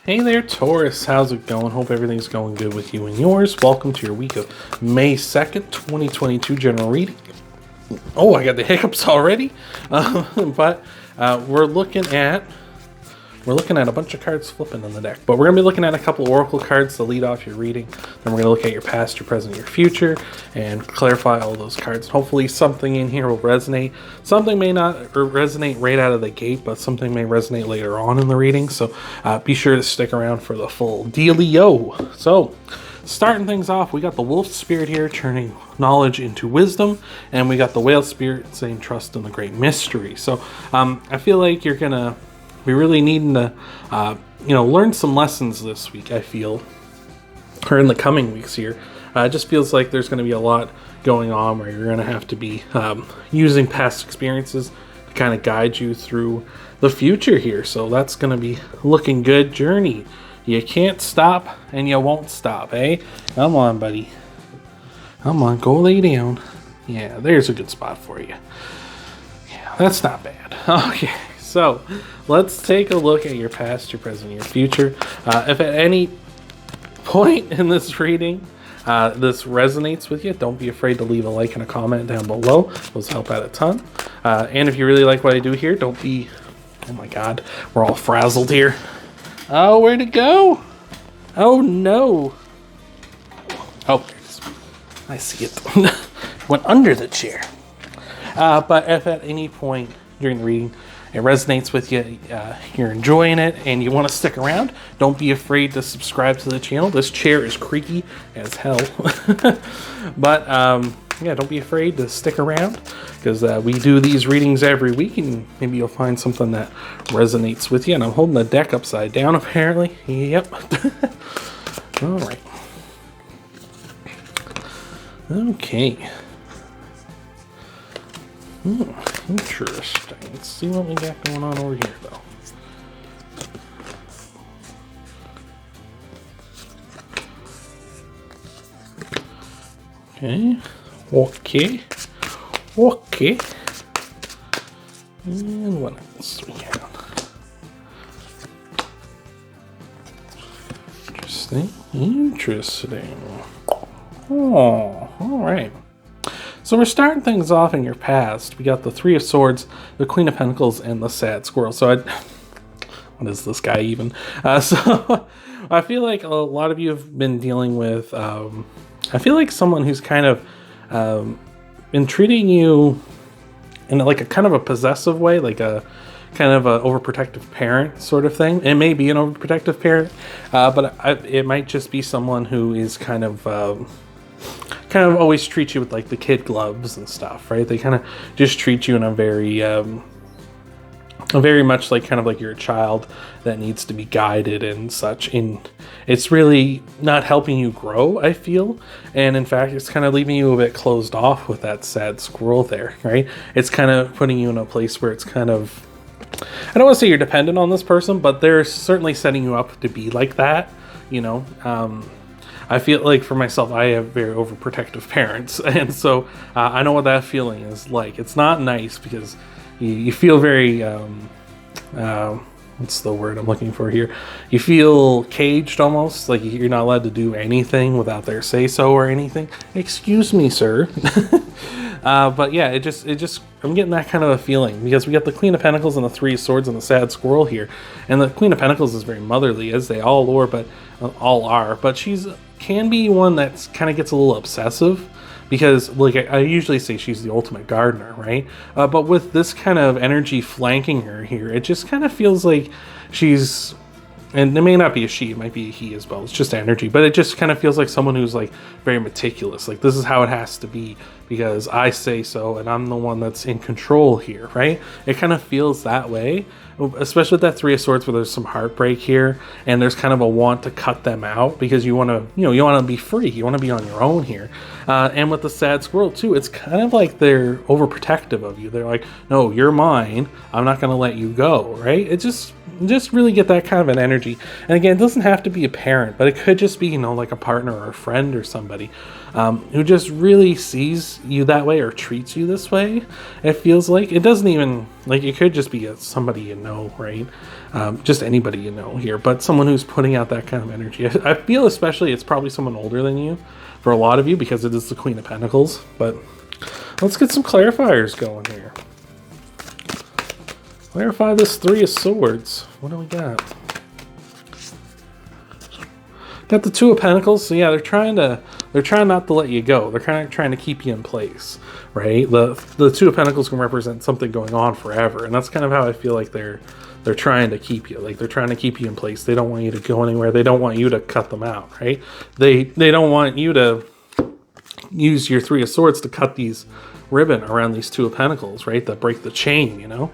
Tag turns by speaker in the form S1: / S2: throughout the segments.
S1: Hey there, Taurus. How's it going? Hope everything's going good with you and yours. Welcome to your week of May 2nd, 2022 general reading. Oh, I got the hiccups already. But we're looking at a bunch of cards flipping in the deck. But we're going to be looking at a couple oracle cards to lead off your reading. Then we're going to look at your past, your present, your future, and clarify all those cards. Hopefully something in here will resonate. Something may not resonate right out of the gate, but something may resonate later on in the reading. So be sure to stick around for the full dealio. So starting things off, we got the wolf spirit here turning knowledge into wisdom, and we got the whale spirit saying trust in the great mystery. So I feel like you're going to be really needing to, learn some lessons this week, I feel, or in the coming weeks here. It just feels like there's going to be a lot going on where you're going to have to be using past experiences to kind of guide you through the future here. So that's going to be looking good. Journey. You can't stop and you won't stop, eh? Come on, buddy. Come on, go lay down. Yeah, there's a good spot for you. Yeah, that's not bad. Okay. So let's take a look at your past, your present, your future. If at any point in this reading this resonates with you, don't be afraid to leave a like and a comment down below. Those help out a ton. And if you really like what I do here, don't be... Oh my god, we're all frazzled here. Oh, where'd it go? Oh no. Oh, there it is. I see it. Went under the chair. But if at any point during the reading it resonates with you, you're enjoying it, and you want to stick around, don't be afraid to subscribe to the channel. This chair is creaky as hell. But yeah, don't be afraid to stick around, because we do these readings every week, and maybe you'll find something that resonates with you. And I'm holding the deck upside down, apparently. Yep. All right. Okay. Interesting. Let's see what we got going on over here, though. Okay. Okay. And what else we have? Interesting. Oh, all right. So we're starting things off in your past. We got the Three of Swords, the Queen of Pentacles, and the Sad Squirrel. So what is this guy even? So I feel like a lot of you have been dealing with, I feel like someone who's kind of been treating you in like a kind of a possessive way, like a kind of a overprotective parent sort of thing. It may be an overprotective parent, but it might just be someone who is kind of always treat you with like the kid gloves and stuff, right? They kind of just treat you in a very much like kind of like you're a child that needs to be guided and such. And it's really not helping you grow, I feel. And in fact, it's kind of leaving you a bit closed off with that sad squirrel there, right? It's kind of putting you in a place where it's kind of, I don't want to say you're dependent on this person, but they're certainly setting you up to be like that, you know? I feel like for myself, I have very overprotective parents, and so I know what that feeling is like. It's not nice because you feel very, what's the word I'm looking for here? You feel caged almost, like you're not allowed to do anything without their say-so or anything. Excuse me, sir. But yeah, it just, I'm getting that kind of a feeling because we got the Queen of Pentacles and the Three of Swords and the Sad Squirrel here. And the Queen of Pentacles is very motherly, as they all are, but she's can be one that kind of gets a little obsessive because, like I usually say, she's the ultimate gardener, right? But with this kind of energy flanking her here, it just kind of feels like she's, and it may not be a she, it might be a he as well. It's just energy, but it just kind of feels like someone who's like very meticulous. Like, this is how it has to be because I say so, and I'm the one that's in control here, right? It kind of feels that way, especially with that Three of Swords where there's some heartbreak here, and there's kind of a want to cut them out because you want to, you want to be free. You want to be on your own here. And with the Sad Squirrel too, it's kind of like they're overprotective of you. They're like, no, you're mine. I'm not going to let you go, right? It just really get that kind of an energy energy. And again, it doesn't have to be a parent, but it could just be, you know, like a partner or a friend or somebody who just really sees you that way or treats you this way. It feels like it doesn't even, like, it could just be somebody you know, right? Just anybody you know here, but someone who's putting out that kind of energy. I feel especially it's probably someone older than you for a lot of you, because it is the Queen of Pentacles. But let's get some clarifiers going here. Clarify this Three of Swords. What do we got? Got the Two of Pentacles. So yeah, they're trying not to let you go. They're kind of trying to keep you in place, right? The Two of Pentacles can represent something going on forever, and that's kind of how I feel like they're trying to keep you. Like, they're trying to keep you in place. They don't want you to go anywhere. They don't want you to cut them out, right? They don't want you to use your Three of Swords to cut these ribbon around these Two of Pentacles, right? That break the chain, you know?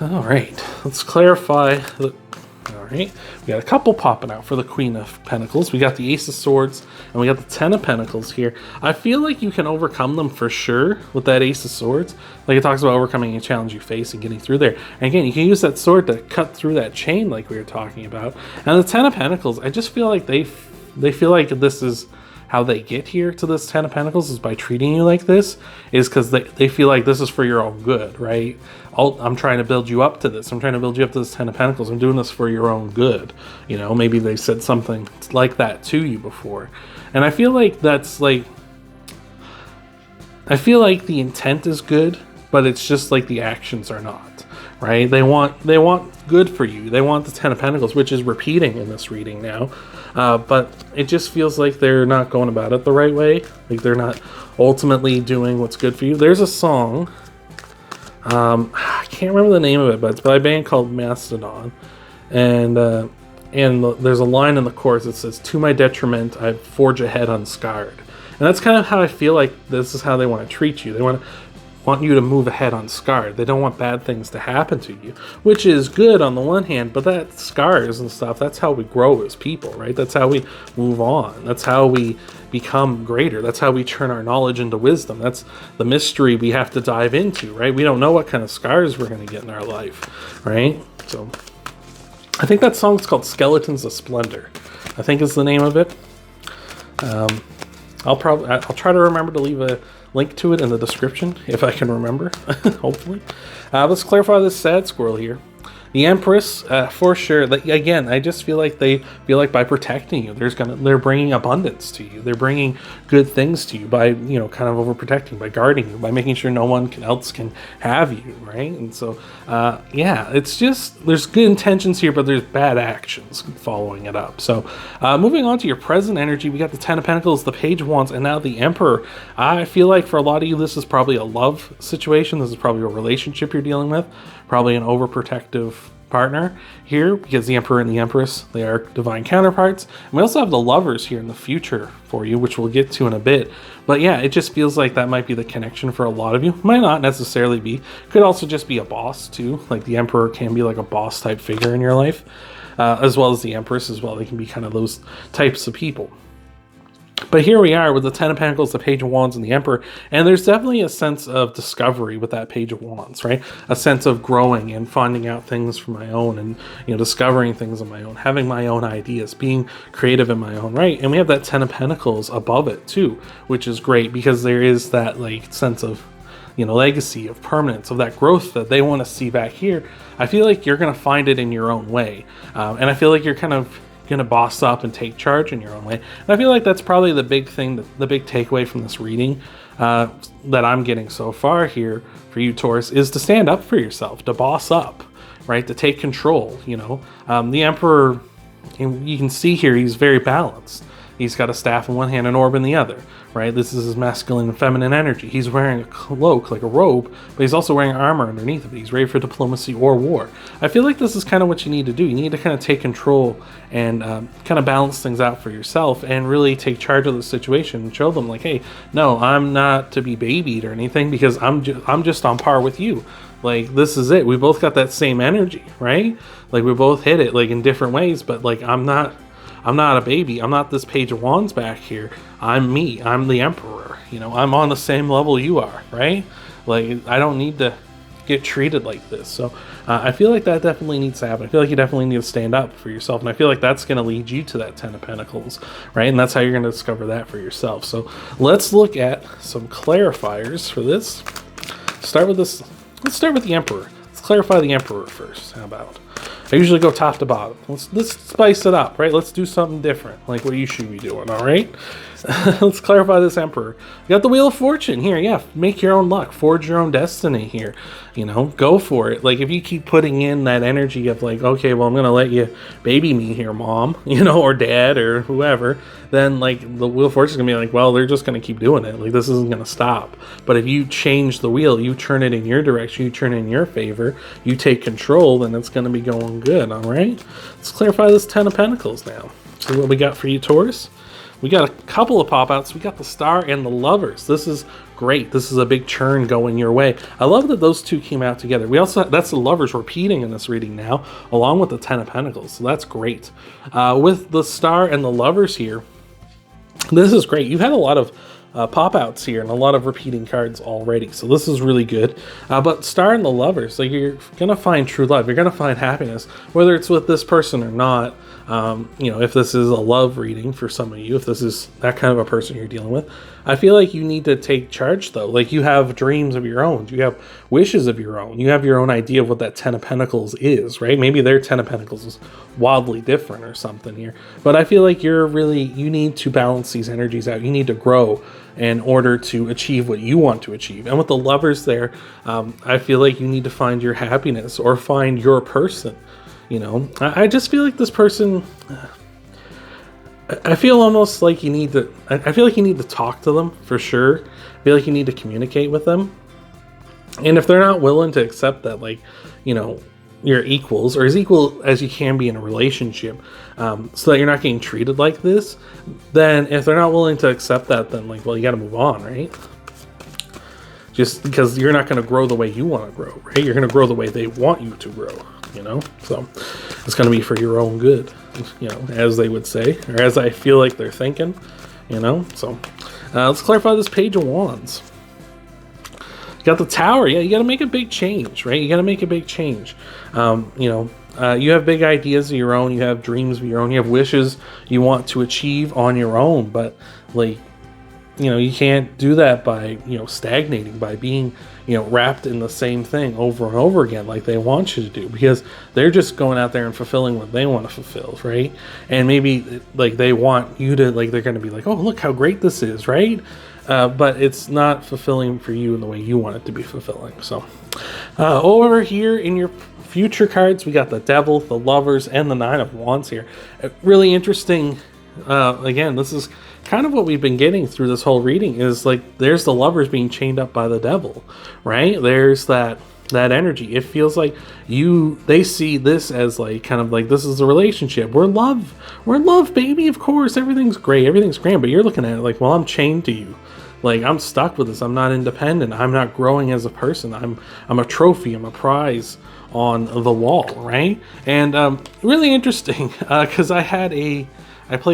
S1: All right, let's clarify. All right, we got a couple popping out for the Queen of Pentacles. We got the Ace of Swords, and we got the Ten of Pentacles here. I feel like you can overcome them for sure with that Ace of Swords. Like, it talks about overcoming a challenge you face and getting through there. And again, you can use that sword to cut through that chain like we were talking about. And the Ten of Pentacles, I just feel like they feel like this is how they get here to this Ten of Pentacles, is by treating you like this, is because they feel like this is for your own good, right? I'm trying to build you up to this. I'm trying to build you up to this Ten of Pentacles. I'm doing this for your own good. You know, maybe they said something like that to you before. And I feel like that's like, I feel like the intent is good, but it's just like the actions are not, right? They want good for you. They want the Ten of Pentacles, which is repeating in this reading now. But it just feels like they're not going about it the right way. Like, they're not ultimately doing what's good for you. There's a song, I can't remember the name of it, but it's by a band called Mastodon. And there's a line in the chorus that says, "To my detriment, I forge ahead unscarred." And that's kind of how I feel like this is how they want to treat you. They want you to move ahead unscarred. They don't want bad things to happen to you, which is good on the one hand, but that scars and stuff, that's how we grow as people, right? That's how we move on. That's how we become greater. That's how we turn our knowledge into wisdom. That's the mystery we have to dive into, right? We don't know what kind of scars we're going to get in our life, right? So I think that song's called Skeletons of Splendor, I think is the name of it. I'll try to remember to leave a link to it in the description if I can remember, hopefully. Let's clarify this sad squirrel here. The Empress, for sure. Again, I just feel like they feel like by protecting you, they're bringing abundance to you. They're bringing good things to you by, you know, kind of overprotecting, by guarding you, by making sure no one else can have you, right? And so, yeah, it's just, there's good intentions here, but there's bad actions following it up. So, moving on to your present energy, we got the Ten of Pentacles, the Page of Wands, and now the Emperor. I feel like for a lot of you, this is probably a love situation. This is probably a relationship you're dealing with. Probably an overprotective partner here, because the Emperor and the Empress, they are divine counterparts. And we also have the Lovers here in the future for you, which we'll get to in a bit. But yeah, it just feels like that might be the connection for a lot of you. Might not necessarily be. Could also just be a boss too. Like, the Emperor can be like a boss type figure in your life, as well as the Empress as well. They can be kind of those types of people. But here we are with the Ten of Pentacles, the Page of Wands, and the Emperor. And there's definitely a sense of discovery with that Page of Wands, right? A sense of growing and finding out things for my own, and, you know, discovering things on my own, having my own ideas, being creative in my own right. And we have that Ten of Pentacles above it too, which is great, because there is that like sense of, you know, legacy, of permanence, of that growth that they want to see back here. I feel like you're going to find it in your own way. And I feel like you're kind of going to boss up and take charge in your own way. And I feel like that's probably the big thing, the big takeaway from this reading that I'm getting so far here for you, Taurus, is to stand up for yourself, to boss up, right? To take control, you know. The Emperor, you can see here, he's very balanced. He's got a staff in one hand and orb in the other, right? This is his masculine and feminine energy. He's wearing a cloak, like a robe, but he's also wearing armor underneath of it. He's ready for diplomacy or war. I feel like this is kind of what you need to do. You need to kind of take control and kind of balance things out for yourself, and really take charge of the situation and show them like, hey, no, I'm not to be babied or anything, because I'm just on par with you. Like, this is it. We both got that same energy, right? Like, we both hit it like in different ways, but like, I'm not a baby. I'm not this Page of Wands back here. I'm me. I'm the Emperor. You know, I'm on the same level you are, right? Like, I don't need to get treated like this. So I feel like that definitely needs to happen. I feel like you definitely need to stand up for yourself, and I feel like that's going to lead you to that 10 of Pentacles, right? And that's how you're going to discover that for yourself. So let's look at some clarifiers for this. Start with this. Let's start with the Emperor. Let's clarify the Emperor first. How about? I usually go top to bottom. Let's spice it up, right? Let's do something different, like what you should be doing, all right? Let's clarify this Emperor. You got the Wheel of Fortune here. Yeah, make your own luck. Forge your own destiny here. You know, go for it. Like, if you keep putting in that energy of like, okay, well, I'm going to let you baby me here, mom, you know, or dad or whoever, then like the Wheel of Fortune is going to be like, well, they're just going to keep doing it. Like, this isn't going to stop. But if you change the wheel, you turn it in your direction, you turn it in your favor, you take control, then it's going to be going good, all right? Let's clarify this 10 of Pentacles now. See what we got for you, Taurus. We got a couple of pop-outs. We got the Star and the Lovers. This is great. This is a big churn going your way. I love that those two came out together. We also, that's the Lovers repeating in this reading now, along with the 10 of Pentacles. So that's great. With the Star and the Lovers here, this is great. You've had a lot of pop-outs here and a lot of repeating cards already, so this is really good. But Star and the Lovers, like, you're gonna find true love, you're gonna find happiness, whether it's with this person or not. You know, if this is a love reading for some of you, if this is that kind of a person you're dealing with, I feel like you need to take charge, though. Like, you have dreams of your own, you have wishes of your own, you have your own idea of what that 10 of Pentacles is, right? Maybe their 10 of Pentacles is wildly different or something here, but I feel like you need to balance these energies out. You need to grow in order to achieve what you want to achieve. And with the Lovers there, I feel like you need to find your happiness or find your person. You know, I just feel like this person, I feel almost like you need to, I feel like you need to talk to them for sure. I feel like you need to communicate with them. And if they're not willing to accept that, like, you know, you're equals or as equal as you can be in a relationship, so that you're not getting treated like this, then if they're not willing to accept that, then like, well, you got to move on, right? Just because you're not going to grow the way you want to grow, right? You're going to grow the way they want you to grow, you know? So it's going to be for your own good, you know, as they would say, or as I feel like they're thinking, you know? So let's clarify this Page of Wands. You got the Tower. Yeah, you got to make a big change, right? You got to make a big change. You know, you have big ideas of your own. You have dreams of your own. You have wishes you want to achieve on your own. But, like, you know, you can't do that by, you know, stagnating, by being, you know, wrapped in the same thing over and over again like they want you to do, because they're just going out there and fulfilling what they want to fulfill, right? And maybe, like, they want you to, like, they're going to be like, oh, look how great this is, right? But it's not fulfilling for you in the way you want it to be fulfilling. So over here in your future cards, we got the Devil, the Lovers, and the Nine of Wands here. Really interesting. Again, this is kind of what we've been getting through this whole reading, is like, there's the Lovers being chained up by the Devil, right? There's that energy. It feels like they see this as like, kind of like, this is a relationship. We're love, baby. Of course, everything's great. Everything's grand. But you're looking at it like, well, I'm chained to you. Like, I'm stuck with this. I'm not independent. I'm not growing as a person. I'm a trophy. I'm a prize on the wall, right? And really interesting, because I was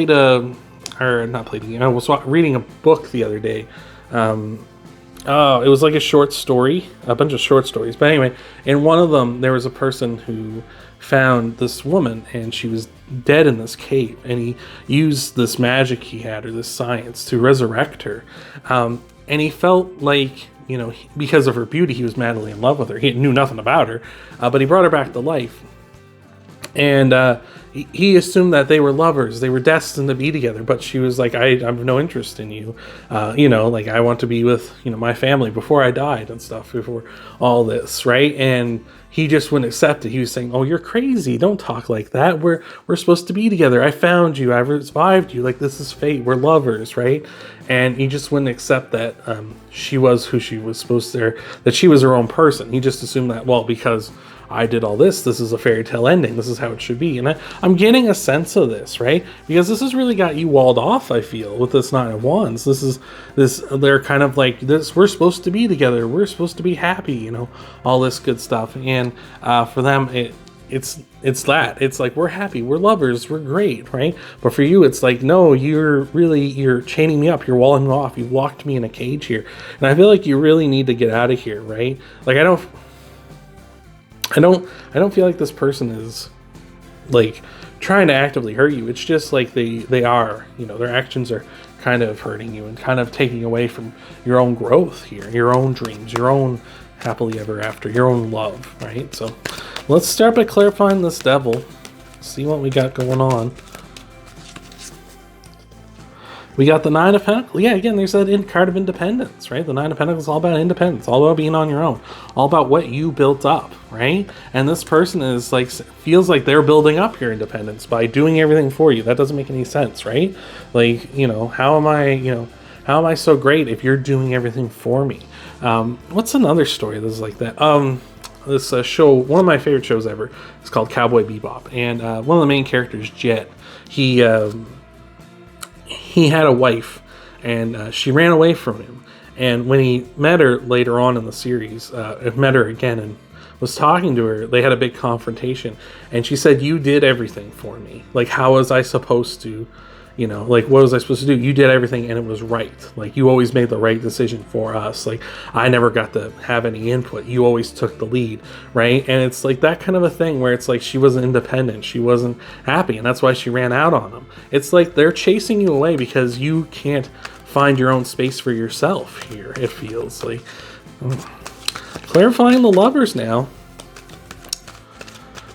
S1: reading a book the other day. It was like a short story, a bunch of short stories. But anyway, in one of them, there was a person who found this woman, and she was dead in this cave, and he used this magic he had, or this science, to resurrect her. And he felt like, you know, because of her beauty, he was madly in love with her. He knew nothing about her, but he brought her back to life. And he assumed that they were lovers. They were destined to be together. But she was like, I have no interest in you. You know, like, I want to be with, you know, my family before I died and stuff, before all this, right? And he just wouldn't accept it. He was saying, oh, you're crazy. Don't talk like that. We're supposed to be together. I found you. I revived you. Like, this is fate. We're lovers, right? And he just wouldn't accept that she was who she was supposed to, that she was her own person. He just assumed that, well, because I did all this is a fairy tale ending. This is how it should be. And I'm getting a sense of this, right? Because this has really got you walled off, I feel, with this Nine of Wands. They're kind of like this, we're supposed to be together. We're supposed to be happy, you know, all this good stuff. And for them, it's that. It's like, we're happy, we're lovers, we're great, right? But for you, it's like, no, you're chaining me up. You're walling me off. You've locked me in a cage here. And I feel like you really need to get out of here, right? Like, I don't feel like this person is like trying to actively hurt you. It's just like they are, you know, their actions are kind of hurting you and kind of taking away from your own growth here, your own dreams, your own happily ever after, your own love, right? So let's start by clarifying this devil, see what we got going on. We got the Nine of Pentacles. Yeah, again, there's that card of independence, right? The Nine of Pentacles is all about independence, all about being on your own, all about what you built up, right? And this person is like, feels like they're building up your independence by doing everything for you. That doesn't make any sense, right? Like, you know, how am I so great if you're doing everything for me? What's another story that's like that? This show, one of my favorite shows ever, is called Cowboy Bebop. And one of the main characters, Jet, he had a wife, and she ran away from him. And when he met her later on in the series, met her again and was talking to her, they had a big confrontation. And she said, "You did everything for me. Like, how was I supposed to, you know, like, what was I supposed to do? You did everything and it was right. Like, you always made the right decision for us. Like, I never got to have any input. You always took the lead," right? And it's like that kind of a thing where it's like she wasn't independent. She wasn't happy, and that's why she ran out on him. It's like they're chasing you away because you can't find your own space for yourself here, it feels like. Clarifying the lovers now.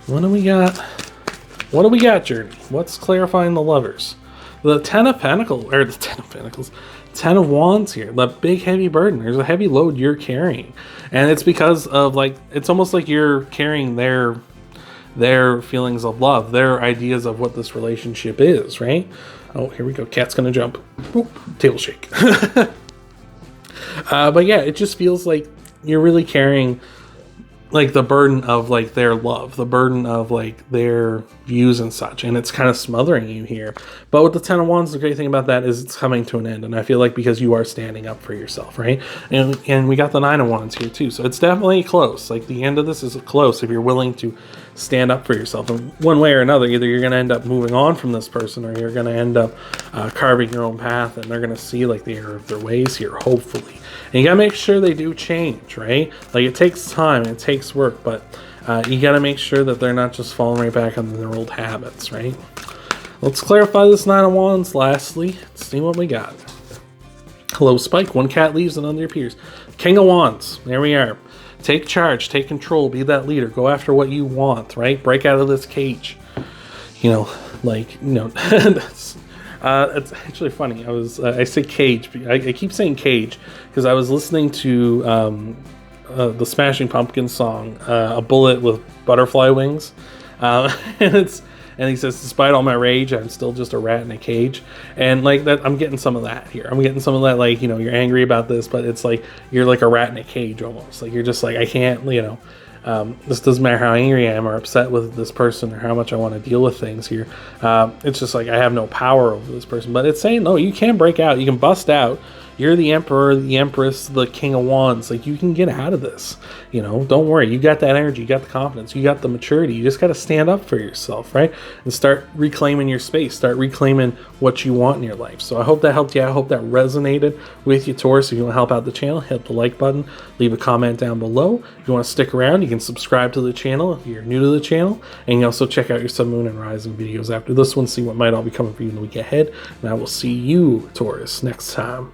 S1: What do we got? What do we got, Journey? What's clarifying the lovers? The Ten of Pentacles, or the Ten of Pentacles, Ten of Wands here. The big heavy burden. There's a heavy load you're carrying. And it's because of, like, it's almost like you're carrying their feelings of love, their ideas of what this relationship is, right? Oh, here we go. Cat's gonna jump. Boop, table shake. But yeah, it just feels like you're really carrying like the burden of like their love, the burden of like their views and such, and it's kind of smothering you here. But with the Ten of Wands, the great thing about that is it's coming to an end, and I feel like because you are standing up for yourself, right? And we got the Nine of Wands here too, so it's definitely close. Like the end of this is close if you're willing to stand up for yourself in one way or another. Either you're going to end up moving on from this person, or you're going to end up carving your own path, and they're going to see like the error of their ways here, hopefully. And you got to make sure they do change, right? Like it takes time, it takes work, but you got to make sure that they're not just falling right back on their old habits, right? Let's clarify this Nine of Wands lastly. Let's see what we got. Hello, Spike. One cat leaves, another appears. King of Wands. There we are. Take charge, take control, be that leader, go after what you want, right? Break out of this cage. You know, like, you know, it's actually funny. I say cage. I keep saying cage because I was listening to the Smashing Pumpkins song, "A Bullet with Butterfly Wings," and he says, "Despite all my rage, I'm still just a rat in a cage." And like that, I'm getting some of that here. I'm getting some of that, like, you know, you're angry about this, but it's like you're like a rat in a cage almost. Like you're just like, I can't, you know, this doesn't matter how angry I am or upset with this person or how much I want to deal with things here. It's just like I have no power over this person. But it's saying, no, you can break out. You can bust out. You're the Emperor, the Empress, the King of Wands. Like, you can get out of this. You know, don't worry. You got that energy. You got the confidence. You got the maturity. You just got to stand up for yourself, right? And start reclaiming your space. Start reclaiming what you want in your life. So I hope that helped you out. I hope that resonated with you, Taurus. If you want to help out the channel, hit the like button. Leave a comment down below. If you want to stick around, you can subscribe to the channel if you're new to the channel. And you can also check out your Sun, Moon, and Rising videos after this one. See what might all be coming for you in the week ahead. And I will see you, Taurus, next time.